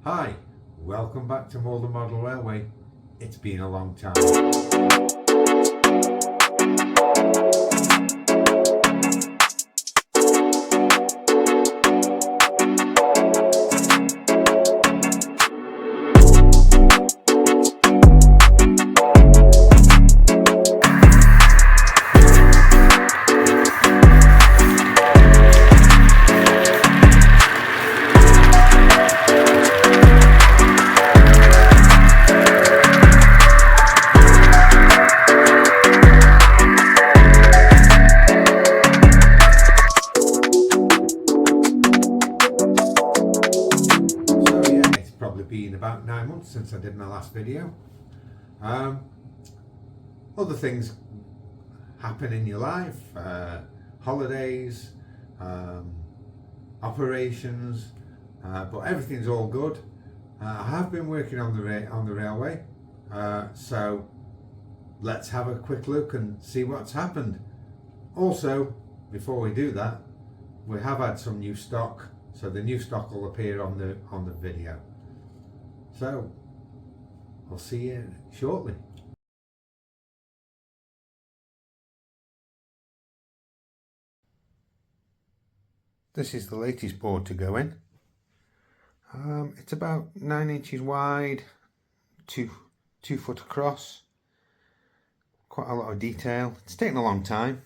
Hi, welcome back to Malden Model Railway. It's been a long time. Probably been about 9 months since I did my last video. Other things happen in your life, holidays, operations, but everything's all good. I have been working on the railway, so let's have a quick look and see what's happened. Also, before we do that, we have had some new stock, so the new stock will appear on the video. So, I'll see you shortly. This is the latest board to go in. It's about 9 inches wide, 2 foot across. Quite a lot of detail. It's taken a long time.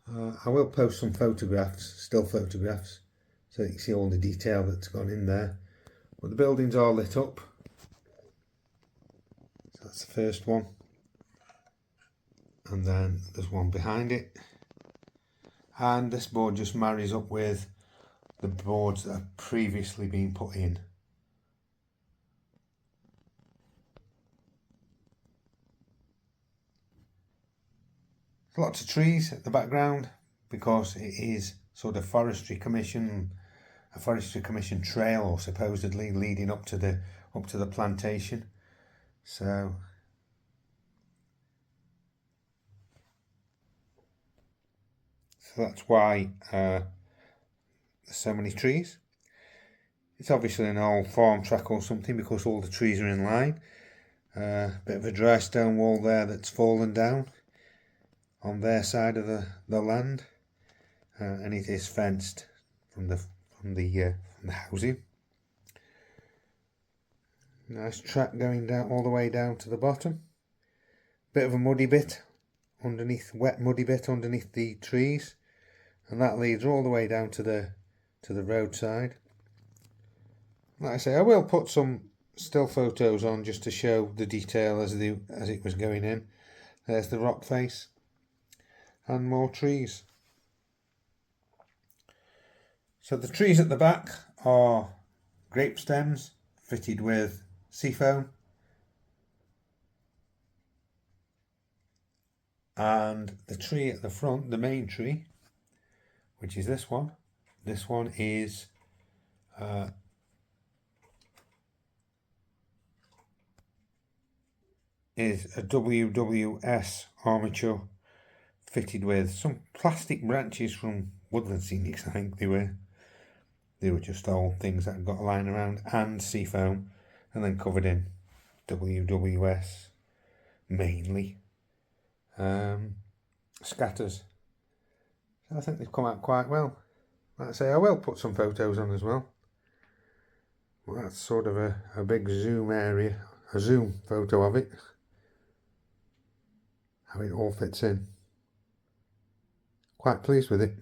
I will post some photographs, still photographs, so you can see all the detail that's gone in there. But the building's all lit up. So that's the first one. And then there's one behind it. And this board just marries up with the boards that have previously been put in. Lots of trees at the background because it is sort of a forestry commission trail, or supposedly leading up to the plantation. So that's why there's so many trees. It's obviously an old farm track or something because all the trees are in line. Bit of a dry stone wall there that's fallen down on their side of the land, and it is fenced from the housing. Nice track going down all the way down to the bottom. Bit of a muddy bit underneath, wet muddy bit underneath the trees, and that leads all the way down to the roadside. Like I say, I will put some still photos on just to show the detail as it was going in. There's the rock face and more trees. So the trees at the back are grape stems fitted with seafoam, and the tree at the front, the main tree, which is this one is a WWS armature fitted with some plastic branches from Woodland Scenics. I think they were just old things that got lying around, and seafoam, and then covered in WWS mainly scatters. So I think they've come out quite well. Like I say, I will put some photos on as well. Well, that's sort of a big zoom area, a zoom photo of it, how it all fits in. Quite pleased with it.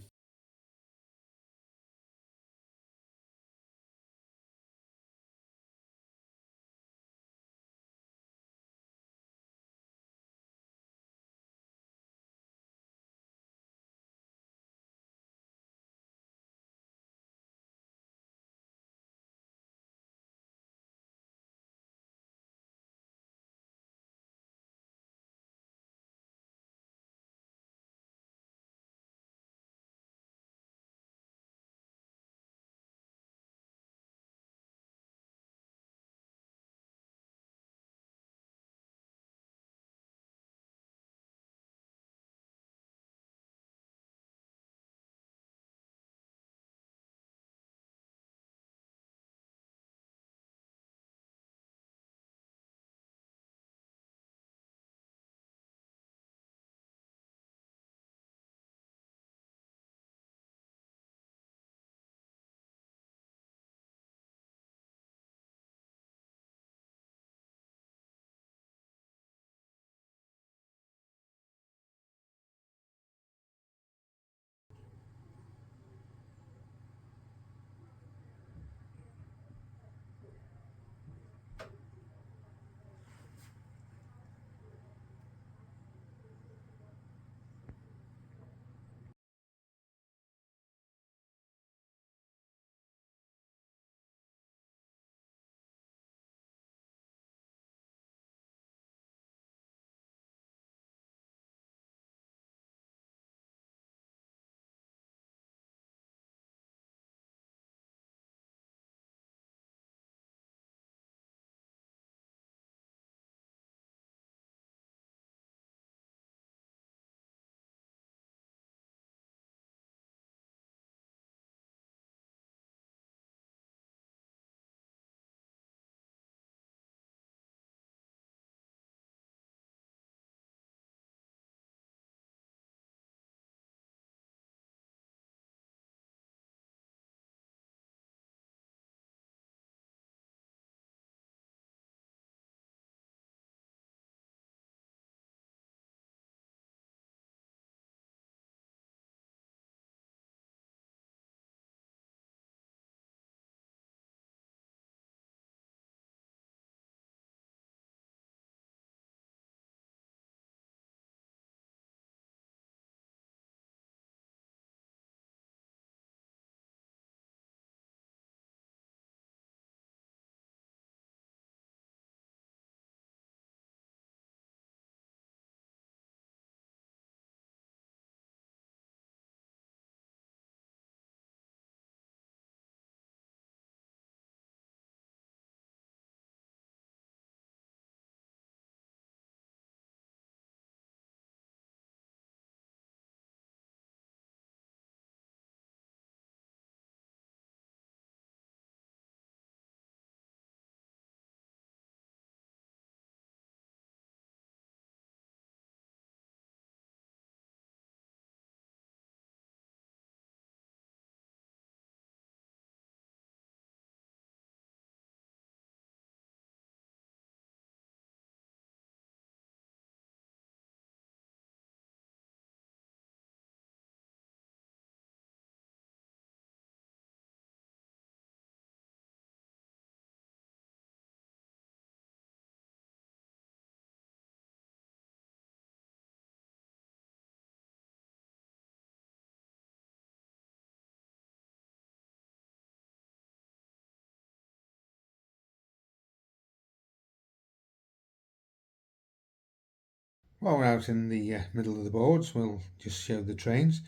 While we're out in the middle of the boards, we'll just show the trains.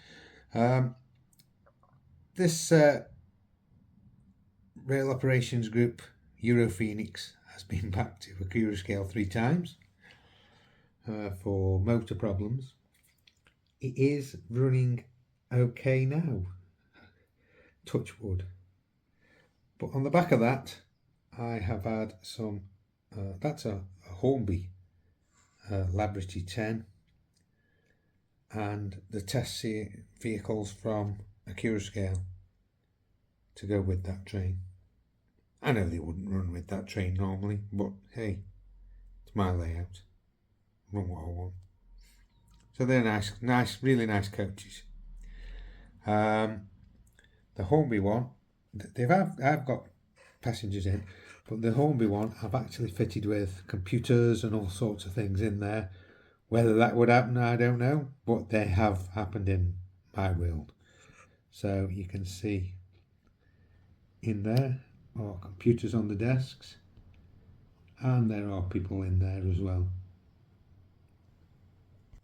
This rail operations group, Euro Phoenix, has been back to Accurascale 3 times for motor problems. It is running okay now, touch wood. But on the back of that, I have had some, that's a Hornby Laboratory 10, and the test vehicles from Accurascale to go with that train. I know they wouldn't run with that train normally, but hey, it's my layout. Run what I want. So they're nice, really nice coaches. The Hornby one, I've got passengers in, but the Hornby one I've actually fitted with computers and all sorts of things in there. Whether that would happen, I don't know, but they have happened in my world. So you can see in there are computers on the desks, and there are people in there as well.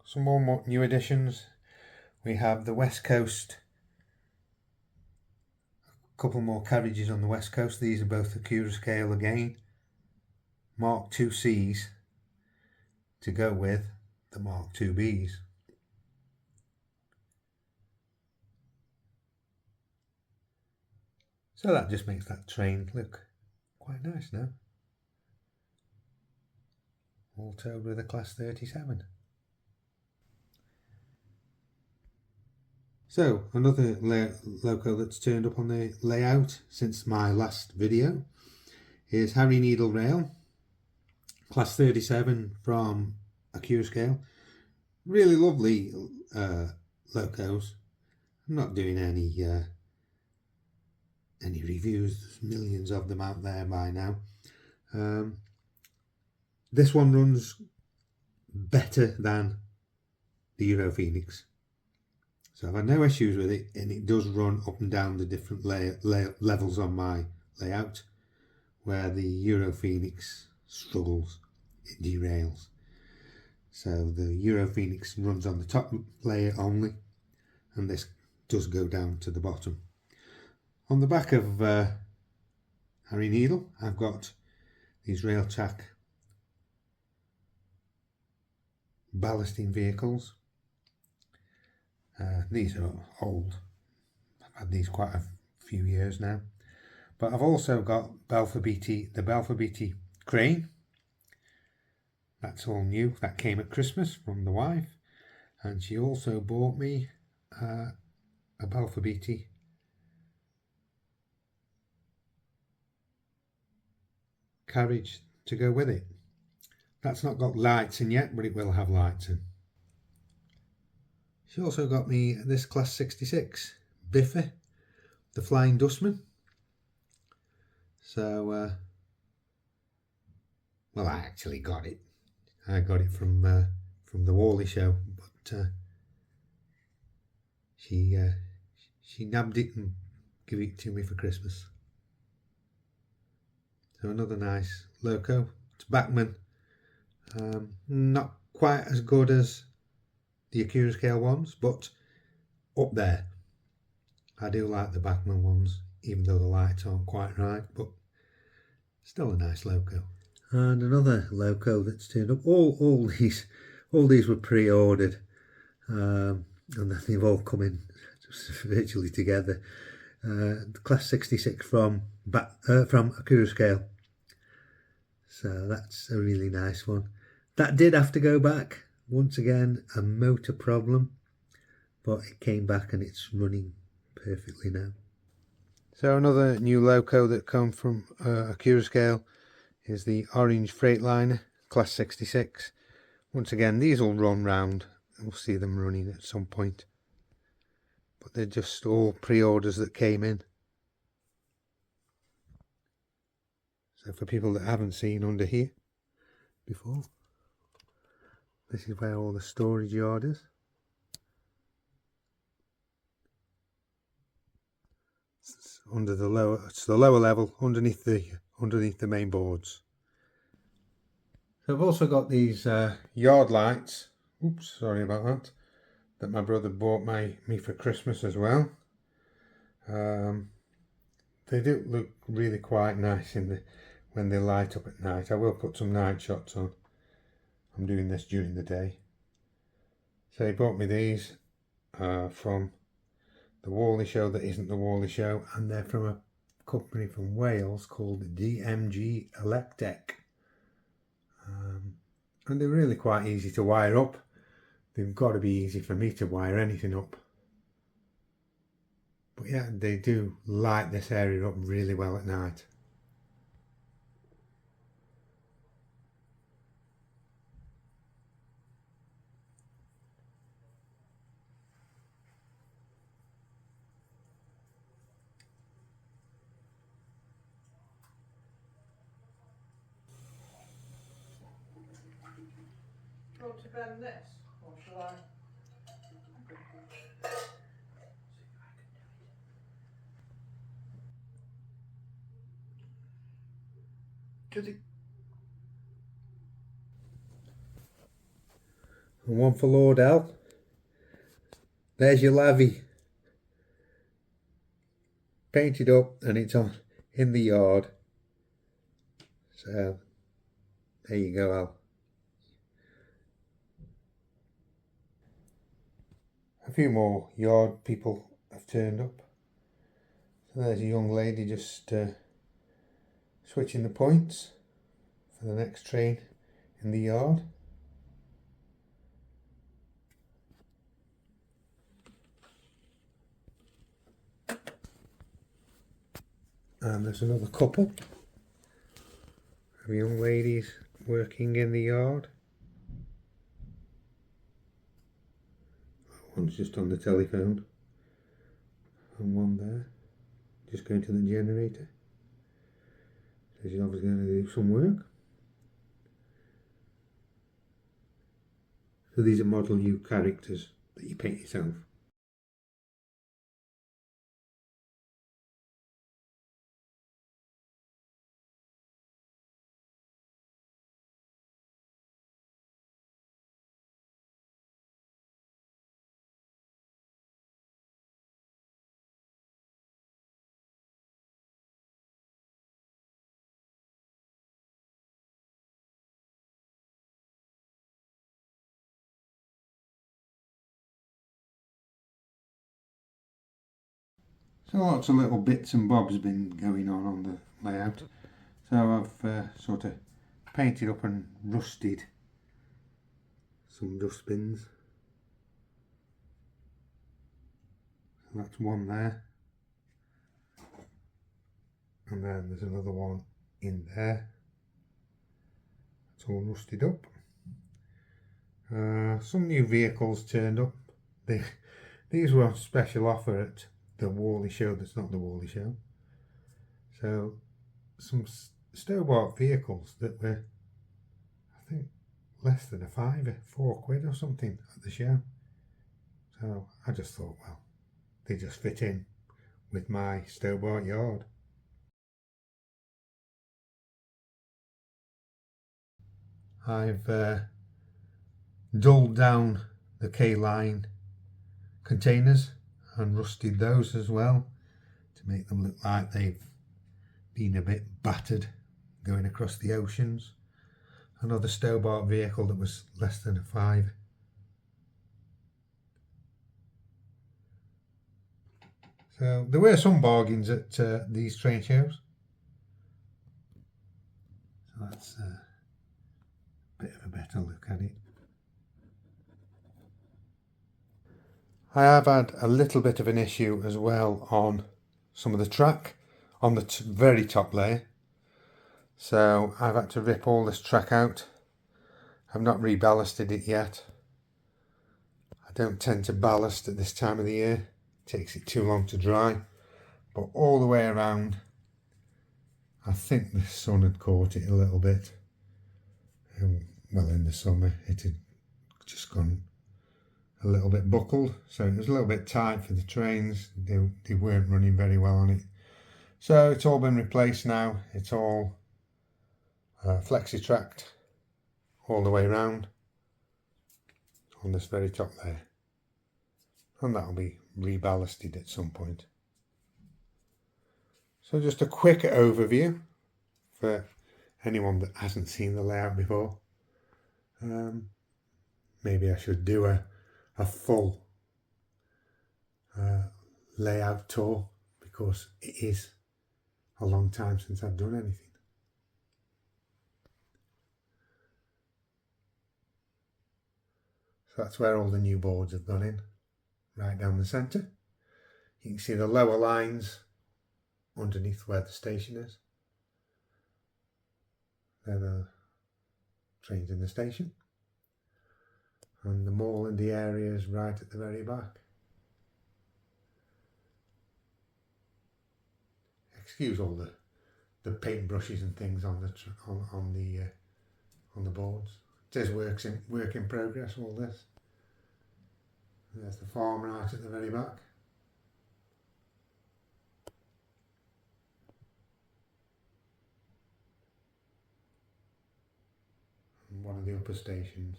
Some more new additions. We have the West Coast, a couple more carriages on the West Coast. These are both Accurascale again, Mark II Cs to go with the Mark II Bs. So that just makes that train look quite nice now. All towed with a Class 37. So another loco that's turned up on the layout since my last video is Harry Needle Rail, Class 37 from Accurascale. Really lovely locos. I'm not doing any reviews. There's millions of them out there by now. This one runs better than the Euro Phoenix. So I've had no issues with it, and it does run up and down the different levels on my layout, where the Euro Phoenix struggles, it derails. So the Euro Phoenix runs on the top layer only, and this does go down to the bottom. On the back of Harry Needle, I've got these Railtrack ballasting vehicles. These are old. I've had these quite a few years now. But I've also got the Balfour Beatty crane. That's all new. That came at Christmas from the wife. And she also bought me a Balfour Beatty carriage to go with it. That's not got lights in yet, but it will have lights in. She also got me this Class 66 Biffy, the Flying Dustman. So, well, I actually got it. I got it from the Wally show, but she nabbed it and gave it to me for Christmas. So another nice loco. It's Bachmann. Not quite as good as the Accurascale ones, but up there. I do like the Bachmann ones, even though the lights aren't quite right, but still a nice loco. And another loco that's turned up. All these were pre-ordered, and they've all come in virtually together. The Class 66 from Accurascale. So that's a really nice one. That did have to go back. Once again, a motor problem, but it came back and it's running perfectly now. So another new loco that come from Accurascale is the Orange Freightliner Class 66. Once again, these will run round. We'll see them running at some point. But they're just all pre-orders that came in. So for people that haven't seen under here before, this is where all the storage yard is. It's under the lower, it's the lower level underneath the main boards. So I've also got these yard lights Oops, sorry about that my brother bought me for Christmas as well. They do look really quite nice when they light up at night. I will put some night shots on. I'm doing this during the day. So he bought me these from the Whalley Show that isn't the Whalley Show, and they're from a company from Wales called DMG Electec. And they're really quite easy to wire up. They've got to be easy for me to wire anything up. But yeah, they do light this area up really well at night. Do you want to bend this, or shall I? And one for Lord L. There's your levy. Painted up, and it's on in the yard. So there you go, Al. A few more yard people have turned up. So there's a young lady just switching the points for the next train in the yard. And there's another couple of young ladies working in the yard. One's just on the telephone, and one there just going to the generator. So she's obviously going to do some work. So these are Model U characters that you paint yourself. So lots of little bits and bobs been going on the layout. So I've sort of painted up and rusted some dustbins. So that's one there. And then there's another one in there. It's all rusted up. Some new vehicles turned up. These were on special offer at the Whalley Show that's not the Whalley Show. So some store-bought vehicles that were, I think, less than a fiver, £4 or something at the show. So I just thought, well, they just fit in with my store-bought yard. I've dulled down the K-line containers and rusted those as well to make them look like they've been a bit battered going across the oceans. Another store-bought vehicle that was less than a five. So there were some bargains at these train shows. So that's a bit of a better look at it. I have had a little bit of an issue as well on some of the track on the very top layer. So I've had to rip all this track out. I've not reballasted it yet. I don't tend to ballast at this time of the year. It takes it too long to dry. But all the way around, I think the sun had caught it a little bit. Well, in the summer it had just gone a little bit buckled, so it was a little bit tight for the trains. They weren't running very well on it. So it's all been replaced now. It's all flexi-tracked all the way around. on this very top there, and that'll be reballasted at some point. So just a quick overview for anyone that hasn't seen the layout before. Maybe I should do a full layout tour, because it is a long time since I've done anything. So that's where all the new boards have gone in, right down the centre. You can see the lower lines underneath where the station is. They're the trains in the station. And the mall and the area is right at the very back. Excuse all the paintbrushes and things on the boards. It is work in progress, all this. There's the farm right at the very back. And one of the upper stations.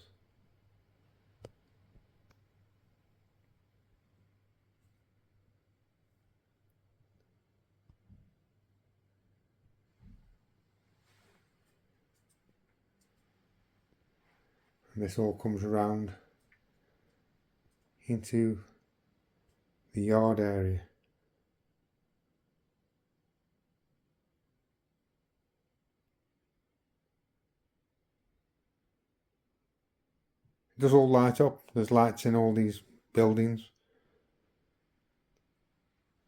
And this all comes around into the yard area. It does all light up. There's lights in all these buildings.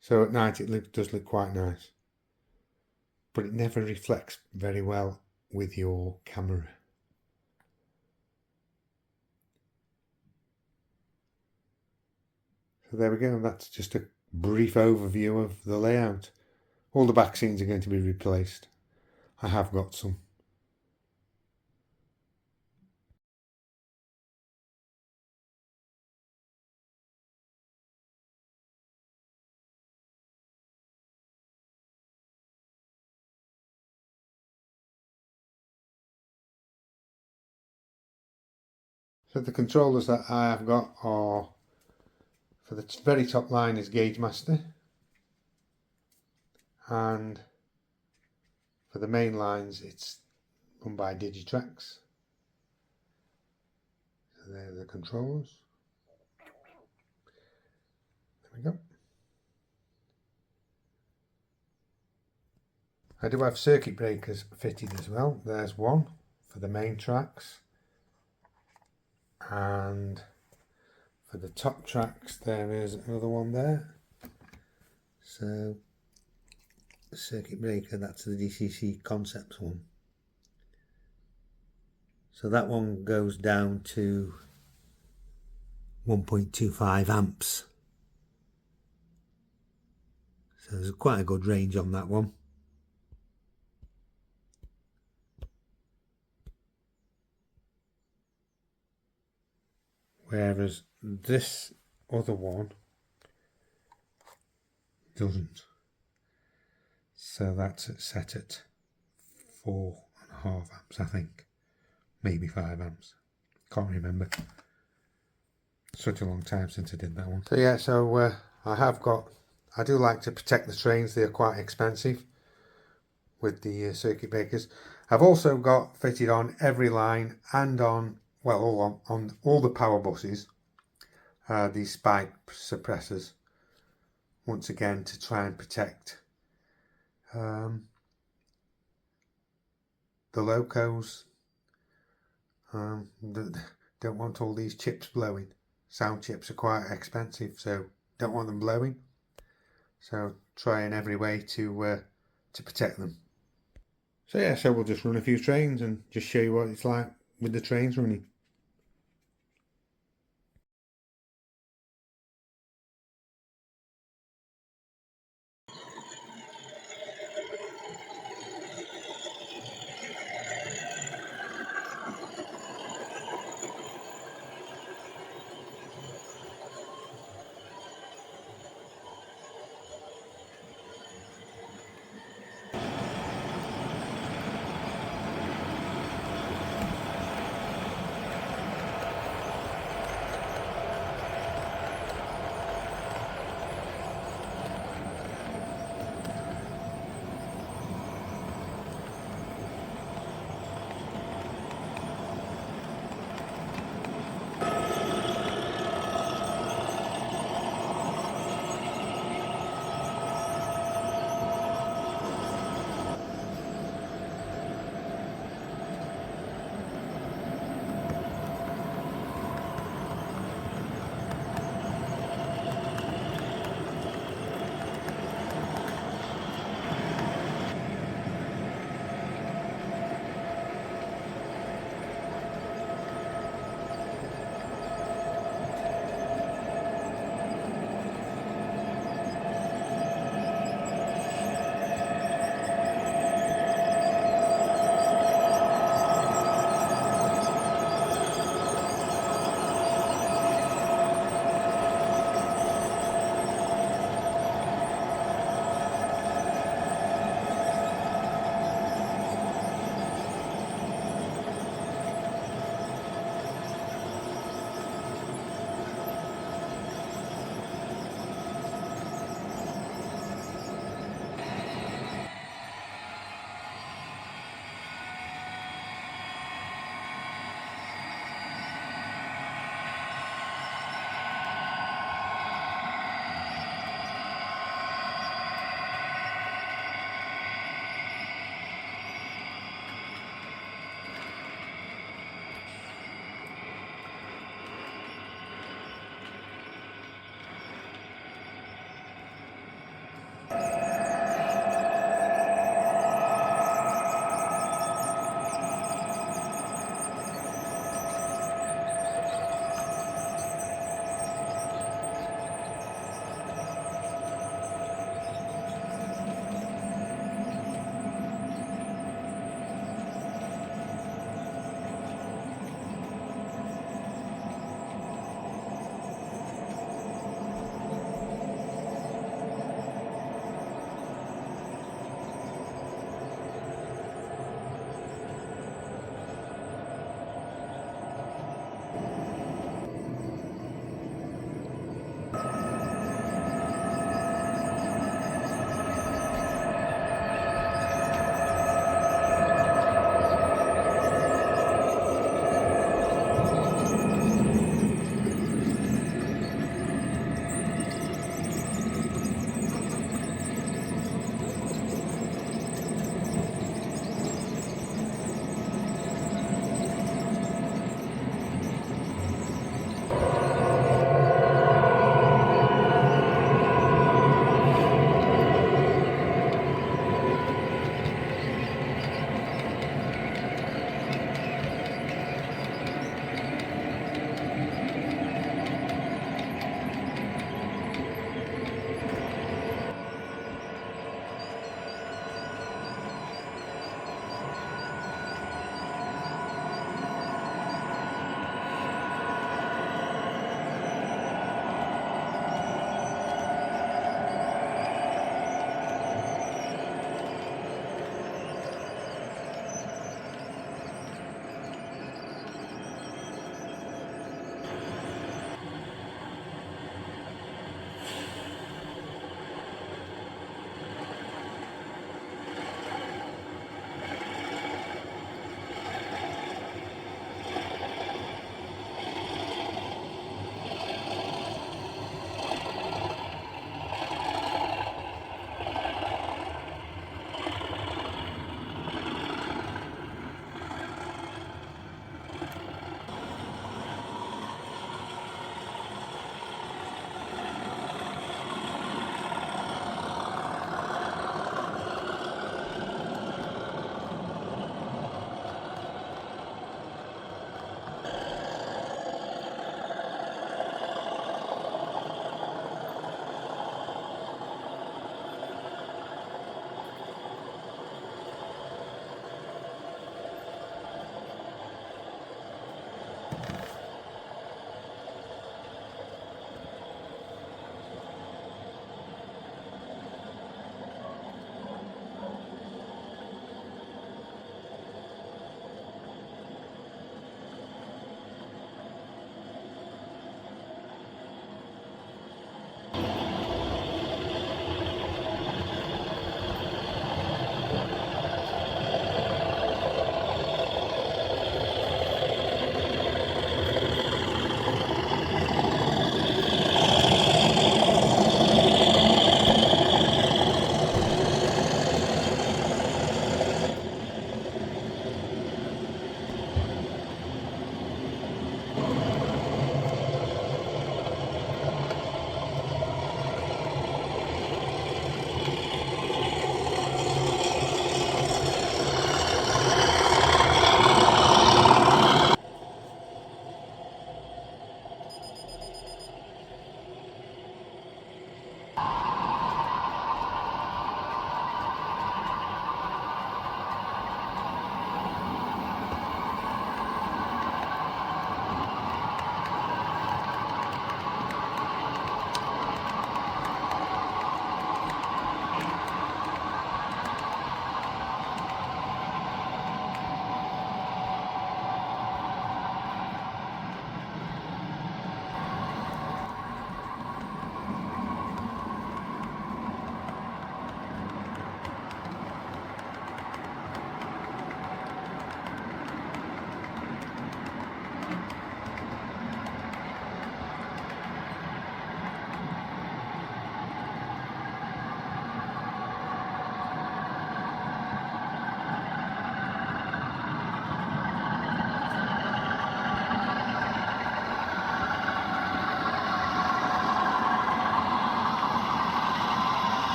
So at night it does look quite nice. But it never reflects very well with your camera. So there we go, that's just a brief overview of the layout. All the back scenes are going to be replaced. I have got some. So the controllers that I have got are, for the very top line is Gauge Master, and for the main lines it's run by Digitrax. So there are the controllers. There we go. I do have circuit breakers fitted as well. There's one for the main tracks, and for the top tracks there is another one there. So the circuit breaker, that's the DCC Concepts one. So that one goes down to 1.25 amps. So there's quite a good range on that one. Whereas this other one doesn't. So that's set at 4.5 amps, I think. Maybe 5 amps. Can't remember. Such a long time since I did that one. So yeah, I do like to protect the trains. They're quite expensive with the circuit breakers. I've also got fitted on every line and on all the power buses, these spike suppressors, once again to try and protect the locos. Don't want all these chips blowing. Sound chips are quite expensive, so don't want them blowing. So try in every way to protect them. So yeah, so we'll just run a few trains and just show you what it's like with the trains running.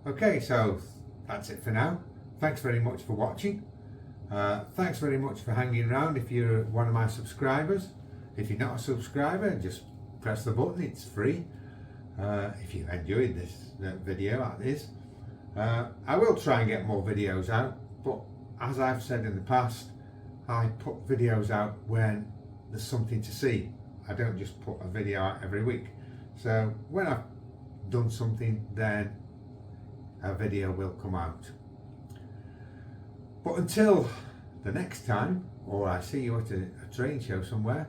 Okay, so that's it for now. Thanks very much for watching. Thanks very much for hanging around if you're one of my subscribers. If you're not a subscriber, just press the button, it's free. If you enjoyed this video like this. I will try and get more videos out, but as I've said in the past, I put videos out when there's something to see. I don't just put a video out every week. So when I've done something, then a video will come out. But until the next time, or I see you at a train show somewhere,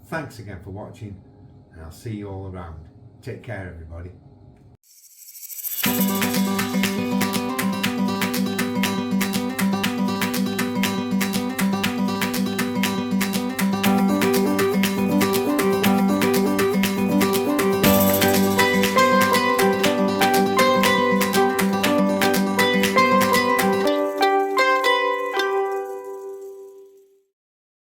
thanks again for watching, and I'll see you all around. Take care, everybody.